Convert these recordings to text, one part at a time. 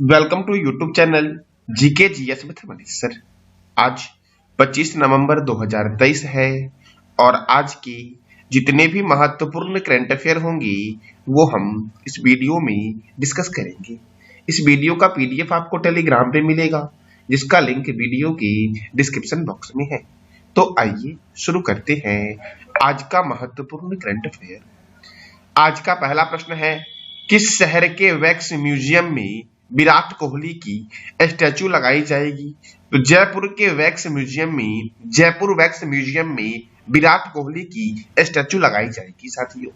Welcome to YouTube channel GK GS mathematics sir. आज 25 नवंबर 2023 है और आज की जितने भी महत्वपूर्ण करंट अफेयर होंगी वो हम इस वीडियो में डिस्कस करेंगे। इस वीडियो का पीडीएफ आपको टेलीग्राम पे मिलेगा जिसका लिंक वीडियो की डिस्क्रिप्शन बॉक्स में है। तो आइए शुरू करते हैं आज का महत्वपूर्ण करंट अफेयर। आज का पहला प्रश्न है, किस शहर के वैक्स म्यूजियम में विराट कोहली की स्टैचू लगाई जाएगी? तो जयपुर वैक्स म्यूजियम में विराट कोहली की स्टैचू लगाई जाएगी साथियों।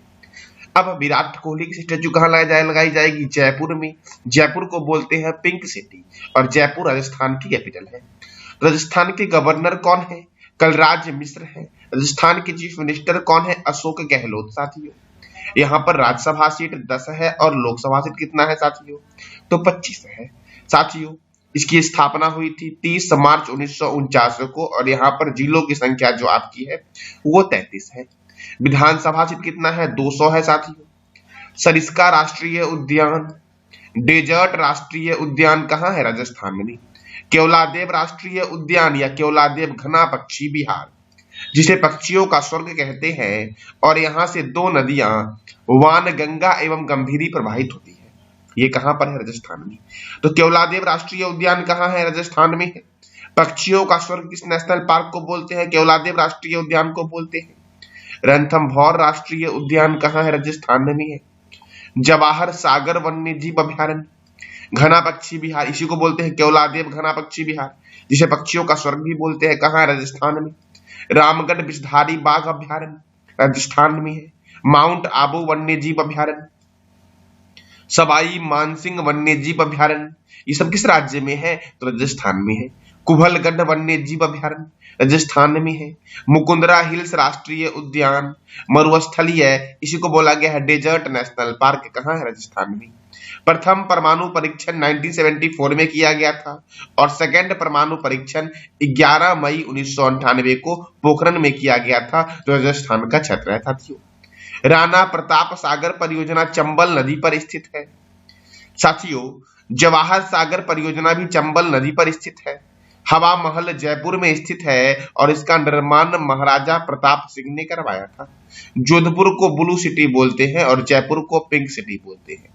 अब विराट कोहली की स्टैचू कहाँ लगाई जाएगी? जयपुर में। जयपुर को बोलते हैं पिंक सिटी और जयपुर राजस्थान की कैपिटल है। राजस्थान के गवर्नर कौन है? कलराज मिश्र है। राजस्थान के चीफ मिनिस्टर कौन है? अशोक गहलोत साथियों। यहाँ पर राज्यसभा सीट 10 है और लोकसभा सीट कितना है साथियों? तो 25 है साथियों। इसकी स्थापना हुई थी 30 मार्च 1949 को और यहाँ पर जिलों की संख्या जो आपकी है वो 33 है। विधानसभा सीट कितना है? 200 है साथियों। सरिस्का राष्ट्रीय उद्यान, डेजर्ट राष्ट्रीय उद्यान कहाँ है? राजस्थान में। केवलादेव राष्ट्रीय उद्यान या केवलादेव घना पक्षी विहार जिसे पक्षियों का स्वर्ग कहते हैं और यहाँ से दो नदियां वानगंगा एवं गंभीरी प्रवाहित होती है। ये कहां पर है? राजस्थान में। तो केवलादेव राष्ट्रीय उद्यान कहाँ है? राजस्थान में है। पक्षियों का स्वर्ग किस नेशनल पार्क को बोलते हैं? केवलादेव राष्ट्रीय उद्यान को बोलते हैं। रणथंभौर राष्ट्रीय उद्यान कहाँ है? राजस्थान में है। जवाहर सागर वन्य जीव अभ्यारण्य, घना पक्षी विहार, इसी को बोलते हैं केवलादेव घना पक्षी विहार जिसे पक्षियों का स्वर्ग भी बोलते हैं, कहाँ है? राजस्थान में। रामगढ़ विषधारी बाघ अभ्यारण्य राजस्थान में है। माउंट आबू वन्य जीव अभ्यारण्य, सवाई मानसिंह वन्य जीव अभ्यारण्य, ये सब किस राज्य में है? तो राजस्थान में है। कुभलगढ़ वन्य जीव अभ्यारण्य राजस्थान में है। मुकुंदरा हिल्स राष्ट्रीय उद्यान मरुस्थलीय है, इसी को बोला गया है डेजर्ट नेशनल पार्क, कहाँ है? राजस्थान में। प्रथम परमाणु परीक्षण 1974 में किया गया था और सेकेंड परमाणु परीक्षण 11 मई 1998 को पोखरण में किया गया था जो राजस्थान का क्षेत्र है साथियों। राणा प्रताप सागर परियोजना चंबल नदी पर स्थित है साथियों। जवाहर सागर परियोजना भी चंबल नदी पर स्थित है। हवा महल जयपुर में स्थित है और इसका निर्माण महाराजा प्रताप सिंह ने करवाया था। जोधपुर को ब्लू सिटी बोलते हैं और जयपुर को पिंक सिटी बोलते हैं।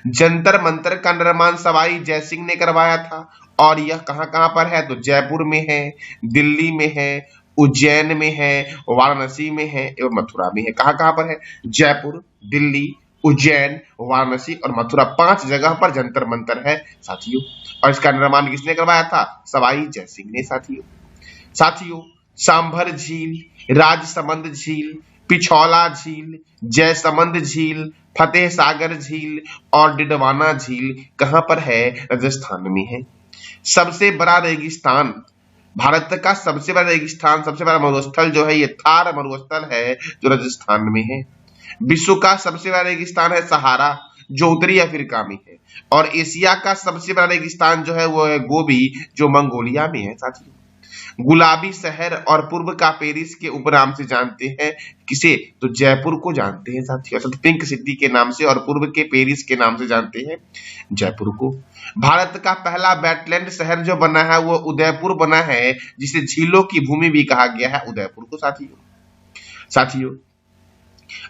जंतर मंतर का निर्माण सवाई जयसिंह ने करवाया था और यह कहां कहां पर है? तो जयपुर में है, दिल्ली में है, उज्जैन में है, वाराणसी में है एवं मथुरा में है। कहां कहां पर है? जयपुर, दिल्ली, उज्जैन, वाराणसी और मथुरा, 5 जगह पर जंतर मंतर है साथियों। और इसका निर्माण किसने करवाया था? सवाई जयसिंह ने साथियों। साथियों, सांभर झील, राजसमंद झील, पिछौला झील, जयसमंद झील, फतेह सागर झील और डिडवाना झील कहां पर है? राजस्थान में है। सबसे बड़ा रेगिस्तान, भारत का सबसे बड़ा रेगिस्तान, सबसे बड़ा मरुस्थल जो है ये थार मरुस्थल है जो राजस्थान में है। विश्व का सबसे बड़ा रेगिस्तान है सहारा जो उत्तरी अफ्रीका में है और एशिया का सबसे बड़ा रेगिस्तान जो है वो है गोबी जो मंगोलिया में है साथियों। गुलाबी शहर और पूर्व का पेरिस के उपनाम से जानते हैं किसे? तो जयपुर को जानते हैं साथियों, असल पिंक सिटी के नाम से और पूर्व के पेरिस के नाम से जानते हैं जयपुर को। भारत का पहला वेटलैंड शहर जो बना है वो उदयपुर बना है जिसे झीलों की भूमि भी कहा गया है उदयपुर को साथियों।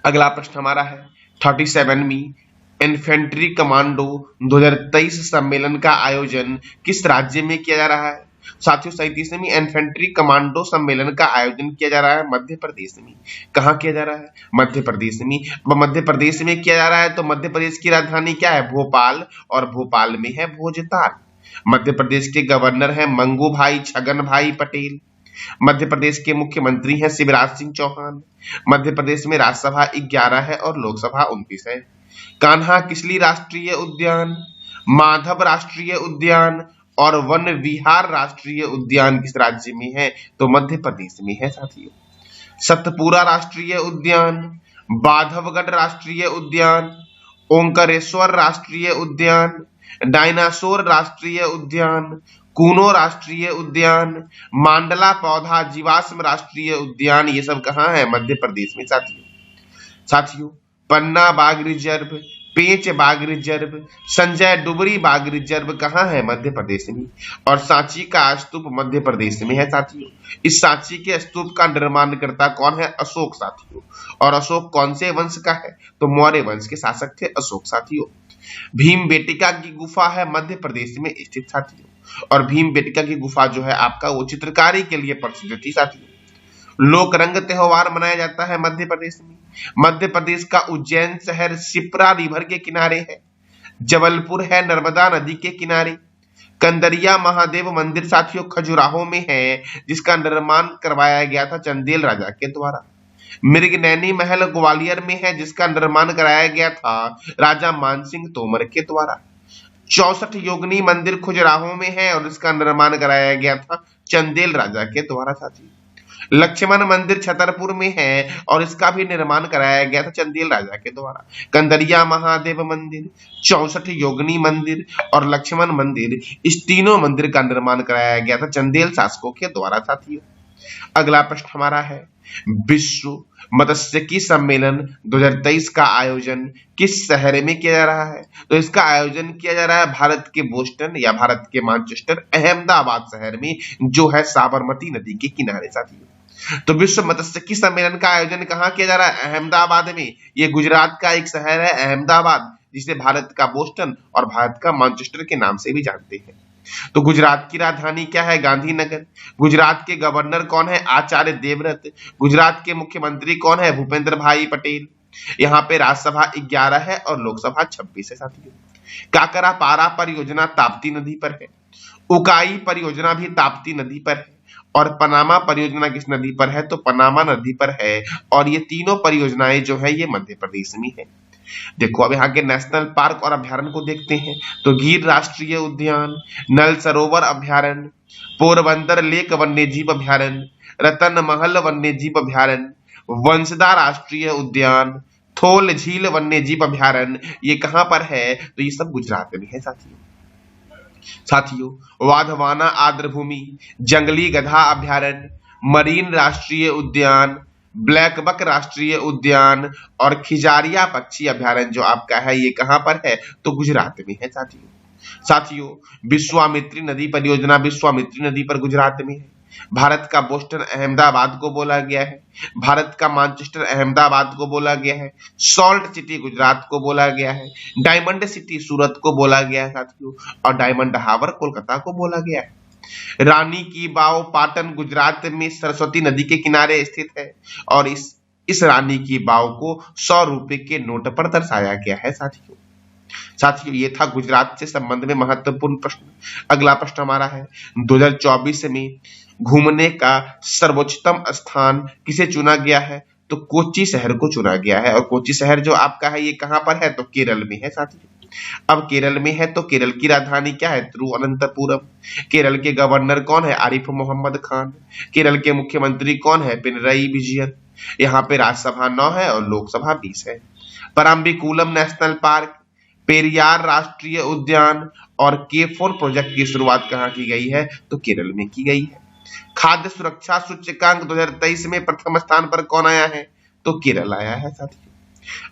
अगला प्रश्न हमारा है 37वीं इन्फेंट्री कमांडो 2023 सम्मेलन का आयोजन किस राज्य में किया जा रहा है? साथियों 37वीं इन्फेंट्री कमांडो सम्मेलन का आयोजन किया जा रहा है मध्य प्रदेश में। कहाँ किया जा रहा है? मध्य प्रदेश में। मध्य प्रदेश में किया जा रहा है तो मध्य प्रदेश की राजधानी क्या है? भोपाल और भोपाल में है भोजताल। मध्य प्रदेश के गवर्नर है मंगू भाई छगन भाई पटेल। मध्य प्रदेश के मुख्यमंत्री हैं शिवराज सिंह चौहान। मध्य प्रदेश में राज्यसभा 11 है और लोकसभा 29 है। कान्हा किसली राष्ट्रीय उद्यान, माधव राष्ट्रीय उद्यान और वन विहार राष्ट्रीय उद्यान किस राज्य में है? तो मध्य प्रदेश में है साथियों। सतपुरा राष्ट्रीय उद्यान, बांधवगढ़ राष्ट्रीय उद्यान, ओंकारेश्वर राष्ट्रीय उद्यान, डायनासोर राष्ट्रीय उद्यान, कूनो राष्ट्रीय उद्यान, मांडला पौधा जीवाश्म राष्ट्रीय उद्यान, ये सब कहाँ है? मध्य प्रदेश में साथियों। पन्ना बाघ रिजर्व, पेंच बाग रिजर्व, संजय डुबरी बाग रिजर्व कहाँ है? मध्य प्रदेश में। और सांची का स्तूप मध्य प्रदेश में है साथियों। इस सांची के स्तूप का निर्माण करता कौन है? अशोक साथियों। और अशोक कौन से वंश का है? तो मौर्य वंश के शासक थे अशोक साथियों। भीमबेटका की गुफा है मध्य प्रदेश में स्थित साथियों। और भीमबेटका की गुफा जो है आपका वो चित्रकारी के लिए प्रसिद्ध थी साथियों। लोक रंग त्योहार मनाया जाता है मध्य प्रदेश में। मध्य प्रदेश का उज्जैन शहर शिप्रा रिवर के किनारे है। जबलपुर है नर्मदा नदी के किनारे। कंदरिया महादेव मंदिर साथियों खजुराहो में है, जिसका निर्माण करवाया गया था चंदेल राजा के द्वारा। मृगनैनी महल ग्वालियर में है, जिसका निर्माण कराया गया था राजा मानसिंह तोमर के द्वारा। 64 योगिनी मंदिर खजुराहो में है और इसका निर्माण कराया गया था चंदेल राजा के द्वारा साथियों। लक्ष्मण मंदिर छतरपुर में है और इसका भी निर्माण कराया गया था चंदेल राजा के द्वारा। कंदरिया महादेव मंदिर, 64 योगिनी मंदिर और लक्ष्मण मंदिर, इस तीनों मंदिर का निर्माण कराया गया था चंदेल शासकों के द्वारा साथियों। अगला प्रश्न हमारा है, विश्व मत्स्यिकी सम्मेलन 2023 का आयोजन किस शहर में किया जा रहा है? तो इसका आयोजन किया जा रहा है भारत के बोस्टन या भारत के मैनचेस्टर अहमदाबाद शहर में, जो है साबरमती नदी के किनारे साथियों। तो विश्व मत्स्यिकी सम्मेलन का आयोजन कहाँ किया जा रहा है? अहमदाबाद में। ये गुजरात का एक शहर है अहमदाबाद, जिसे भारत का बोस्टन और भारत का मैनचेस्टर के नाम से भी जानते हैं। तो गुजरात की राजधानी क्या है? गांधीनगर। गुजरात के गवर्नर कौन है? आचार्य देवव्रत। गुजरात के मुख्यमंत्री कौन है? भूपेंद्र भाई पटेल। यहाँ पे राज्यसभा 11 है और लोकसभा 26 है साथियों। काकरा पारा परियोजना ताप्ती नदी पर है। उकाई परियोजना भी ताप्ती नदी पर है। और पनामा परियोजना किस नदी पर है? तो पनामा नदी पर है। और ये तीनों परियोजनाएं जो है ये मध्य प्रदेश में है। देखो अब यहाँ के नेशनल पार्क और अभ्यारण्य को देखते हैं। तो गिर राष्ट्रीय उद्यान, नल सरोवर अभ्यारण्य, पोरबंदर लेक वन्यजीव अभ्यारण्य, रतन महल वन्यजीव अभ्यारण्य, वंशदा राष्ट्रीय उद्यान, थोल झील वन्यजीव अभ्यारण्य, ये कहाँ पर है? तो ये सब गुजरात में है साथियों। वाधवाना आर्द्रभूमि, जंगली गधा अभ्यारण्य, मरीन राष्ट्रीय उद्यान, ब्लैक बक राष्ट्रीय उद्यान और खिजारिया पक्षी अभ्यारण्य जो आपका है ये कहां पर है? तो गुजरात में है साथियों। विश्वामित्री नदी परियोजना विश्वामित्री नदी पर गुजरात में है। भारत का बोस्टन अहमदाबाद को बोला गया है। भारत का मैनचेस्टर अहमदाबाद को बोला गया है। सॉल्ट सिटी गुजरात को बोला गया है। डायमंड सिटी सूरत को बोला गया है साथियों। और डायमंड हार्बर कोलकाता को बोला गया है। रानी की वाव पाटन गुजरात में सरस्वती नदी के किनारे स्थित है। और इस रानी की वाव को 100 रुपए के नोट पर दर्शाया गया है साथियों। ये था गुजरात से संबंध में महत्वपूर्ण प्रश्न। अगला प्रश्न हमारा है, 2024 में घूमने का सर्वोच्चतम स्थान किसे चुना गया है? तो कोच्चि शहर को चुना गया है। और कोच्चि शहर जो आपका है ये कहां पर है? तो केरल में है साथियों। अब केरल में है तो केरल की राजधानी क्या है? तिरुवनंतपुरम। केरल के गवर्नर कौन है? आरिफ मोहम्मद खान। केरल के मुख्यमंत्री कौन है? पिनरई विजयन। यहाँ पे राज्यसभा 9 है और लोकसभा 20 है। परम्बिकुलम नेशनल पार्क, पेरियार राष्ट्रीय उद्यान और के4 प्रोजेक्ट की शुरुआत कहाँ की गई है? तो केरल में की गई है। खाद्य सुरक्षा सूचकांक 2023 में प्रथम स्थान पर कौन आया है? तो केरल आया है साथियों।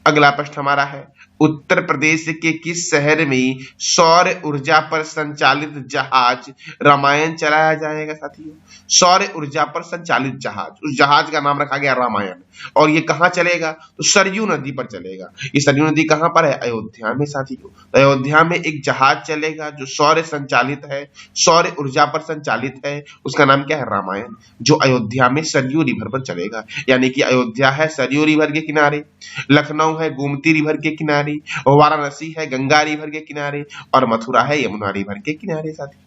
अगला प्रश्न हमारा है, उत्तर प्रदेश के किस शहर में सौर ऊर्जा पर संचालित जहाज रामायण चलाया जाएगा साथियों? सौर ऊर्जा पर संचालित जहाज, उस जहाज का नाम रखा गया रामायण। और ये कहाँ चलेगा? तो सरयू नदी पर चलेगा। ये सरयू नदी कहाँ पर है? अयोध्या में साथियों। तो अयोध्या में एक जहाज चलेगा जो सौर संचालित है, सौर ऊर्जा पर संचालित है। उसका नाम क्या है? रामायण, जो अयोध्या में सरयू रिवर पर चलेगा। यानी कि अयोध्या है सरयू रिवर के किनारे, लखनऊ है गोमती रिवर के किनारे, वाराणसी है गंगा रिवर के किनारे और मथुरा है यमुना रिवर के किनारे साथियों।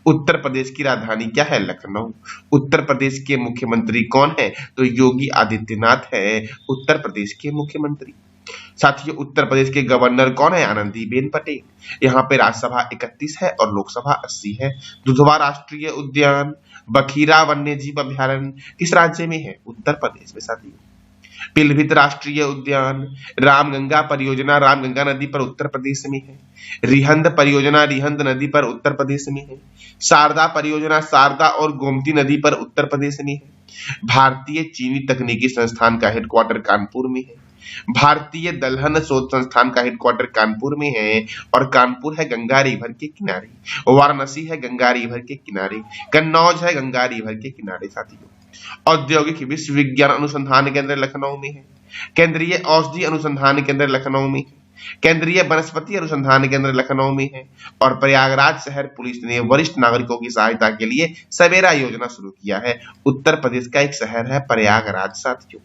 उत्तर प्रदेश की राजधानी क्या है? लखनऊ। उत्तर प्रदेश के मुख्यमंत्री कौन है? तो योगी आदित्यनाथ है उत्तर प्रदेश के मुख्यमंत्री। साथियों उत्तर प्रदेश के गवर्नर कौन है? आनंदीबेन पटेल। यहाँ पे राज्यसभा 31 है और लोकसभा 80 है। दुधवा राष्ट्रीय उद्यान, बखीरा वन्यजीव अभ्यारण्य किस राज्य में है? उत्तर प्रदेश में साथियों। पीलीभीत राष्ट्रीय उद्यान, रामगंगा परियोजना रामगंगा नदी पर उत्तर प्रदेश में है। रिहंद परियोजना रिहंद नदी पर उत्तर प्रदेश में है। शारदा परियोजना शारदा और गोमती नदी पर उत्तर प्रदेश में है। भारतीय चीनी तकनीकी संस्थान का हेडक्वार्टर कानपुर में है। भारतीय दलहन शोध संस्थान का हेडक्वार्टर कानपुर में है और कानपुर है गंगा रिवर के किनारे, वाराणसी है गंगा रिवर के किनारे, कन्नौज है गंगा रिवर के किनारे साथियों। औद्योगिक विश्वविज्ञान अनुसंधान केंद्र लखनऊ में है, केंद्रीय औषधि अनुसंधान केंद्र लखनऊ में है, केंद्रीय वनस्पति अनुसंधान केंद्र लखनऊ में है और प्रयागराज शहर पुलिस ने वरिष्ठ नागरिकों की सहायता के लिए सवेरा योजना शुरू किया है। उत्तर प्रदेश का एक शहर है प्रयागराज साथियों।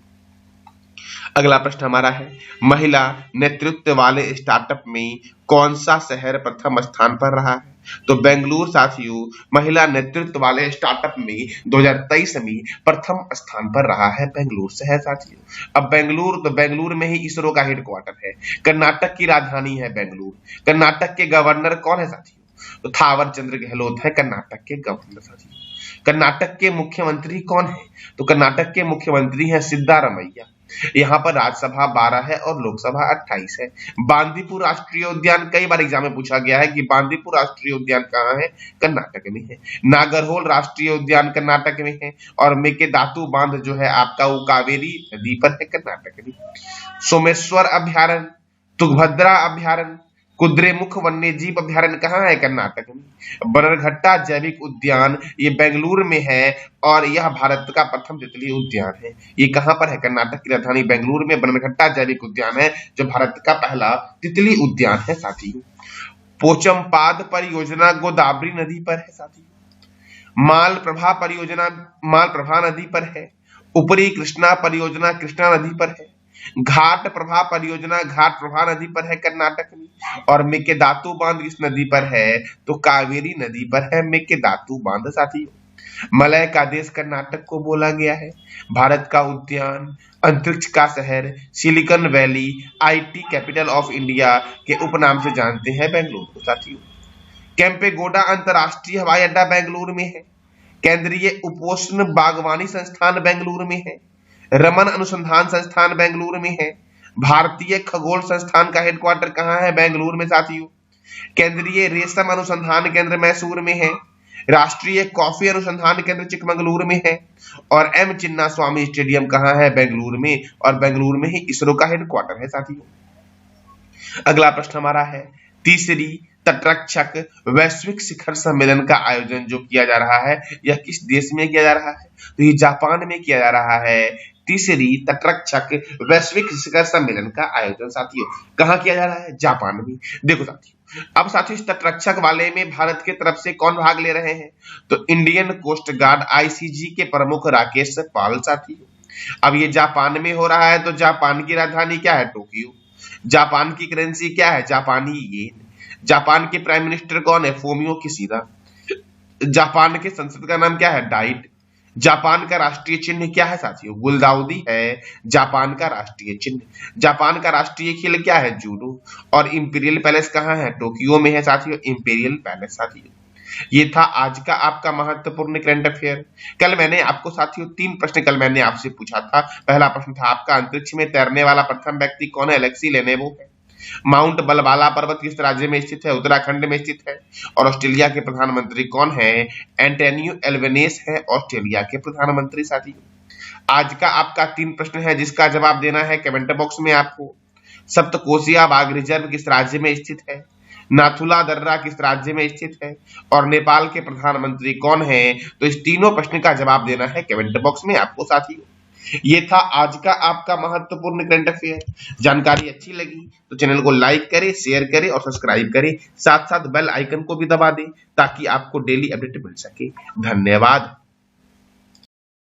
अगला प्रश्न हमारा है, महिला नेतृत्व वाले स्टार्टअप में कौन सा शहर प्रथम स्थान पर रहा है? तो बेंगलुरु साथियों महिला नेतृत्व वाले स्टार्टअप में 2023 में प्रथम स्थान पर रहा है बेंगलुरु शहर साथियों। अब बेंगलुरु, तो बेंगलुरु में ही इसरो का हेडक्वार्टर है, कर्नाटक की राजधानी है बेंगलुरु। कर्नाटक के गवर्नर कौन है साथियों? तो थावर चंद्र गहलोत है कर्नाटक के गवर्नर साथियों। कर्नाटक के मुख्यमंत्री कौन है? तो कर्नाटक के मुख्यमंत्री हैं सिद्धारमैया। यहाँ पर राज्यसभा 12 है और लोकसभा 28 है। बांदीपुर राष्ट्रीय उद्यान, कई बार एग्जाम में पूछा गया है कि बांदीपुर राष्ट्रीय उद्यान कहाँ है? कर्नाटक में है। नागरहोल राष्ट्रीय उद्यान कर्नाटक में है और मेकेदातु बांध जो है आपका वो कावेरी नदी पर है कर्नाटक में। सोमेश्वर अभ्यारण्य, तुंगभद्रा अभ्यारण्य, कुद्रेमुख वन्य जीव अभ्यारण्य कहाँ है? कर्नाटक में। बनरघट्टा जैविक उद्यान ये बेंगलुरु में है और यह भारत का प्रथम तितली उद्यान है। ये कहाँ पर है? कर्नाटक की राजधानी बेंगलुरु में बनरघट्टा जैविक उद्यान है जो भारत का पहला तितली उद्यान है साथियों। पोचमपाद परियोजना गोदावरी नदी पर है साथियों। मालप्रभा परियोजना मालप्रभा नदी पर है। ऊपरी कृष्णा परियोजना कृष्णा नदी पर है। घाट प्रभा परियोजना घाट प्रभा नदी पर है कर्नाटक में। और मेकेदातु बांध किस नदी पर है? तो कावेरी नदी पर है मेकेदातु बांध साथियों। मलय का देश कर्नाटक को बोला गया है। भारत का उद्यान, अंतरिक्ष का शहर, silicon valley, IT capital of India के उपनाम से जानते हैं बेंगलुरु को साथियों। केम्पेगौड़ा अंतरराष्ट्रीय हवाई अड्डा बेंगलुरु में है। केंद्रीय उपोष्ण बागवानी संस्थान बेंगलुरु में है। रमन अनुसंधान संस्थान बेंगलुरु में है। भारतीय खगोल संस्थान का हेडक्वार्टर कहाँ है? बेंगलुरु में साथियों। केंद्रीय रेशम अनुसंधान केंद्र मैसूर में है। राष्ट्रीय कॉफी अनुसंधान केंद्र चिकमंगलुरु में है और एम चिन्ना स्वामी स्टेडियम कहाँ है? बेंगलुरु में और बेंगलुरु में ही इसरो का हेडक्वार्टर है साथियों। अगला प्रश्न हमारा है, तीसरी तटरक्षक वैश्विक शिखर सम्मेलन का आयोजन जो किया जा रहा है यह किस देश में किया जा रहा है? तो ये जापान में किया जा रहा है। तीसरी तटरक्षक वैश्विक शिखर सम्मेलन का आयोजन साथियों कहाँ किया जा रहा है? जापान में। देखो साथियों, अब साथियों इस तटरक्षक वाले में भारत की तरफ से कौन भाग ले रहे हैं? तो इंडियन कोस्ट गार्ड आईसीजी के प्रमुख राकेश पाल साथियों। अब ये जापान में हो रहा है तो जापान की राजधानी क्या है? टोक्यो। जापान की करेंसी क्या है? जापानी येन। जापान के प्राइम मिनिस्टर कौन है? Fumio Kishida. जापान के संसद का नाम क्या है? डाइट। जापान का राष्ट्रीय चिन्ह क्या है साथियों? गुलदाउदी है जापान का राष्ट्रीय चिन्ह। जापान का राष्ट्रीय खेल क्या है? जूडो। और इंपीरियल पैलेस कहाँ है? टोक्यो में है साथियों इंपीरियल पैलेस साथियों। ये था आज का आपका महत्वपूर्ण करंट अफेयर। कल मैंने आपको साथियों 3 प्रश्न कल मैंने आपसे पूछा था। पहला प्रश्न था आपका, अंतरिक्ष में तैरने वाला प्रथम व्यक्ति कौन है? अलेक्सी लेनेवो है। माउंट बलबाला पर्वत किस राज्य में स्थित है? उत्तराखंड में स्थित है। और ऑस्ट्रेलिया के प्रधानमंत्री कौन है? एंटोनियो एल्बनेस है ऑस्ट्रेलिया के प्रधानमंत्री साथियों। आज का आपका 3 प्रश्न है जिसका जवाब देना है कमेंट बॉक्स में आपको। सप्तकोशिया बाघ रिजर्व किस राज्य में स्थित है? नाथुला दर्रा किस राज्य में स्थित है? और नेपाल के प्रधानमंत्री कौन है? तो इस तीनों प्रश्न का जवाब देना है कमेंट बॉक्स में आपको साथियों। ये था आज का आपका महत्वपूर्ण करंट अफेयर। जानकारी अच्छी लगी तो चैनल को लाइक करें, शेयर करें और सब्सक्राइब करें। साथ साथ बेल आइकन को भी दबा दें ताकि आपको डेली अपडेट मिल सके। धन्यवाद।